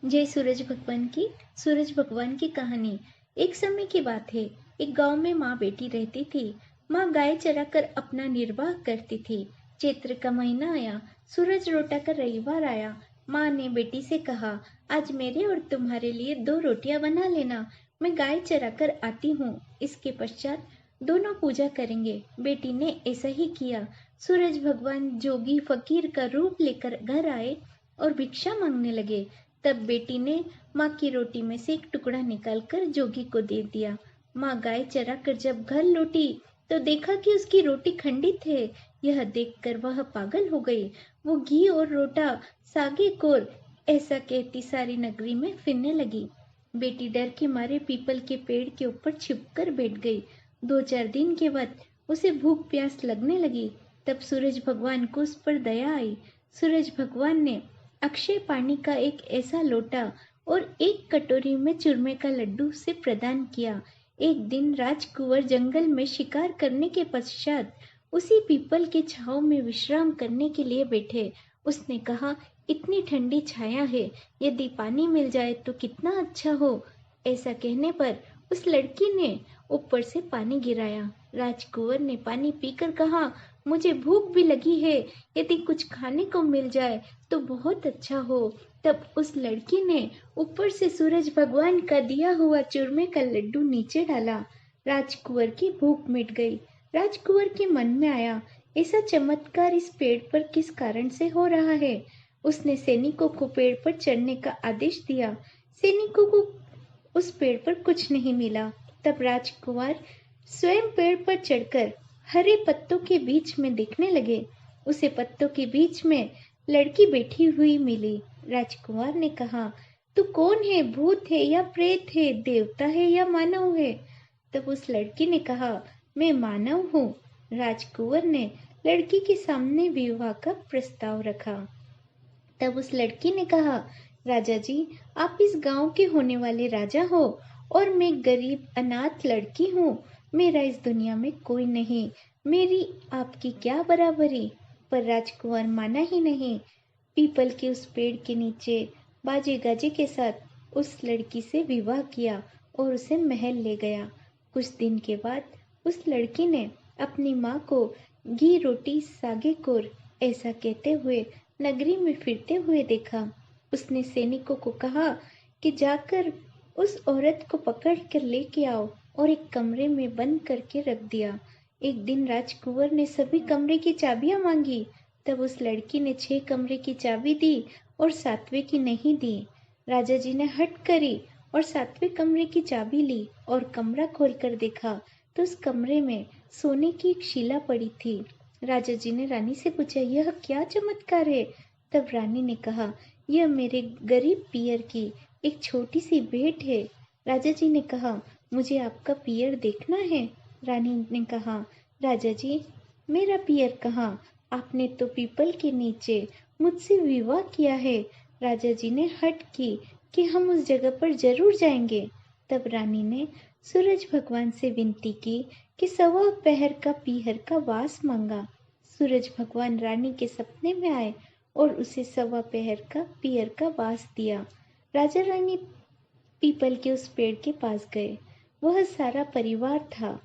जय सूरज भगवान की। सूरज भगवान की कहानी। एक समय की बात है, एक गांव में माँ बेटी रहती थी। माँ गाय चराकर अपना निर्वाह करती थी। चैत्र का महीना आया, सूरज लौटाकर रविवार आया। माँ ने बेटी से कहा, आज मेरे और तुम्हारे लिए 2 रोटियां बना लेना, मैं गाय चराकर आती हूँ। इसके पश्चात दोनों पूजा करेंगे। बेटी ने ऐसा ही किया। सूरज भगवान जोगी फकीर का रूप लेकर घर आए और भिक्षा मांगने लगे। तब बेटी ने माँ की रोटी में से एक टुकड़ा निकालकर जोगी को दे दिया। माँ गाय चराकर जब घर लौटी तो देखा कि उसकी रोटी खंडित है। यह देखकर वह पागल हो गई। वो घी और रोटा सागे कोर ऐसा कहती सारी नगरी में फिरने लगी। बेटी डर के मारे पीपल के पेड़ के ऊपर छिपकर बैठ गई। 2-4 दिन के बाद उसे भूख प्यास लगने लगी। तब सूरज भगवान को उस पर दया आई। सूरज भगवान ने अक्षय पानी का एक ऐसा लोटा और एक कटोरी में चूरमे का लड्डू से प्रदान किया। एक दिन राजकुंवर जंगल में शिकार करने के पश्चात उसी पीपल के छांव में विश्राम करने के लिए बैठे। उसने कहा, इतनी ठंडी छाया है, यदि पानी मिल जाए तो कितना अच्छा हो। ऐसा कहने पर उस लड़की ने ऊपर से पानी गिराया। राजकुंवर ने पानी पीकर कहा, मुझे भूख भी लगी है, यदि कुछ खाने को मिल जाए तो बहुत अच्छा हो। तब उस लड़की ने ऊपर से सूरज भगवान का दिया हुआ चूरमे का लड्डू नीचे डाला। राजकुंवर की भूख मिट गई। राजकुंवर के मन में आया, ऐसा चमत्कार इस पेड़ पर किस कारण से हो रहा है। उसने सैनिकों को पेड़ पर चढ़ने का आदेश दिया। सैनिकों को उस पेड़ पर कुछ नहीं मिला। तब राजकुमार स्वयं पेड़ पर चढ़कर हरे पत्तों के बीच में देखने लगे। उसे पत्तों के बीच में लड़की बैठी हुई मिली। राजकुमार ने कहा, तू कौन है? भूत है या प्रेत है? देवता है या मानव है? तब उस लड़की ने कहा, मैं मानव हूँ। राजकुंवर ने लड़की के सामने विवाह का प्रस्ताव रखा। तब उस लड़की ने कहा, राजा जी, आप इस गांव के होने वाले राजा हो और मैं गरीब अनाथ लड़की हूँ। मेरा इस दुनिया में कोई नहीं, मेरी आपकी क्या बराबरी। पर राजकुमार माना ही नहीं। पीपल के उस पेड़ के नीचे बाजे गाजे के साथ उस लड़की से विवाह किया और उसे महल ले गया। कुछ दिन के बाद उस लड़की ने अपनी माँ को घी रोटी सागे कोर ऐसा कहते हुए नगरी में फिरते हुए देखा। उसने सैनिकों को कहा कि जाकर उस औरत को पकड़ कर लेके आओ और एक कमरे में बंद करके रख दिया। एक दिन राजकुंवर ने सभी कमरे की चाबियां मांगी। तब उस लड़की ने 6 कमरे की चाबी दी और 7वें की नहीं दी। राजा जी ने हट करी और 7वें कमरे की चाबी ली और कमरा खोलकर देखा तो उस कमरे में सोने की एक शिला पड़ी थी। राजा जी ने रानी से पूछा, यह क्या चमत्कार है? तब रानी ने कहा, यह मेरे गरीब पियर की एक छोटी सी भेंट है। राजा जी ने कहा, मुझे आपका पियर देखना है। रानी ने कहा, राजा जी, मेरा पियर कहाँ? आपने तो पीपल के नीचे मुझसे विवाह किया है। राजा जी ने हट की कि हम उस जगह पर जरूर जाएंगे। तब रानी ने सूरज भगवान से विनती की कि 1.25 पहर का पीहर का वास मांगा। सूरज भगवान रानी के सपने में आए और उसे 1.25 पहर का पीहर का वास दिया। राजा रानी पीपल के उस पेड़ के पास गए। वह सारा परिवार था।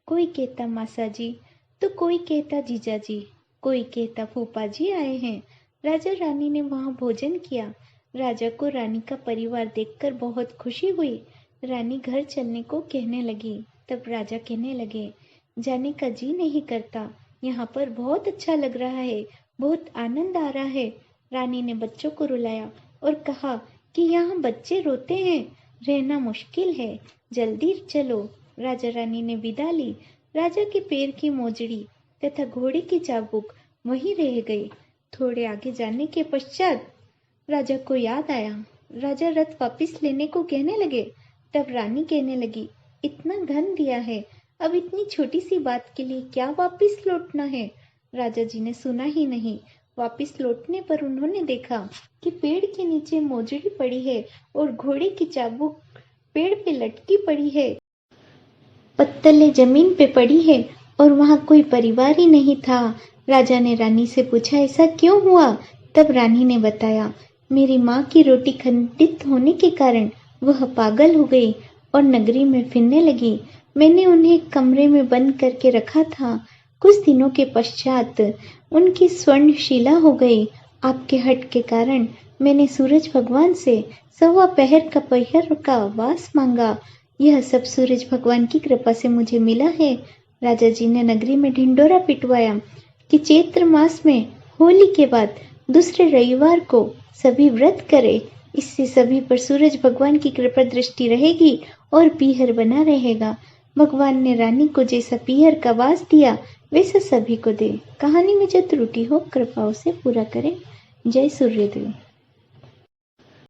कोई कहता मासा जी तो कोई कहता जीजा जी, कोई कहता फूफा जी आए हैं। राजा रानी ने वहां भोजन किया। राजा को रानी का परिवार देखकर बहुत खुशी हुई। रानी घर चलने को कहने लगी। तब राजा कहने लगे, जाने का जी नहीं करता, यहाँ पर बहुत अच्छा लग रहा है, बहुत आनंद आ रहा है। रानी ने बच्चों को रुलाया और कहा कि यहाँ बच्चे रोते हैं, रहना मुश्किल है, जल्दी चलो। राजा रानी ने विदा ली। राजा के पैर की मोजड़ी तथा घोड़े की चाबुक वहीं रह गई। थोड़े आगे जाने के पश्चात राजा को याद आया। राजा रथ वापस लेने को कहने लगे। तब रानी कहने लगी, इतना धन दिया है, अब इतनी छोटी सी बात के लिए क्या वापस लौटना है? राजा जी ने सुना ही नहीं। वापस लौटने पर उन्होंने देखा कि पेड़ के नीचे मोजड़ी पड़ी है और घोड़े की चाबुक पेड़ पे लटकी पड़ी है। पत्तलें जमीन पे पड़ी है और वहां कोई परिवार ही नहीं था। राजा ने रानी से पूछा, ऐसा क्यों हुआ? तब रानी ने बताया, मेरी माँ की रोटी खंडित होने के कारण वह पागल हो गई और नगरी में फिरने लगी। मैंने उन्हें एक कमरे में बंद करके रखा था। कुछ दिनों के पश्चात उनकी स्वर्णशिला हो गई। आपके हट के कारण मैंने सूरज भगवान से 1.25 पहर का पहर का वास मांगा। यह सब सूरज भगवान की कृपा से मुझे मिला है। राजा जी ने नगरी में ढिंडोरा पिटवाया कि चैत्र मास में होली के बाद दूसरे रविवार को सभी व्रत करे। इससे सभी पर सूरज भगवान की कृपा दृष्टि रहेगी और पीहर बना रहेगा। भगवान ने रानी को जैसा पीहर का वास दिया वैसा सभी को दे। कहानी में जो त्रुटि हो कृपा उसे पूरा करें। जय सूर्यदेव।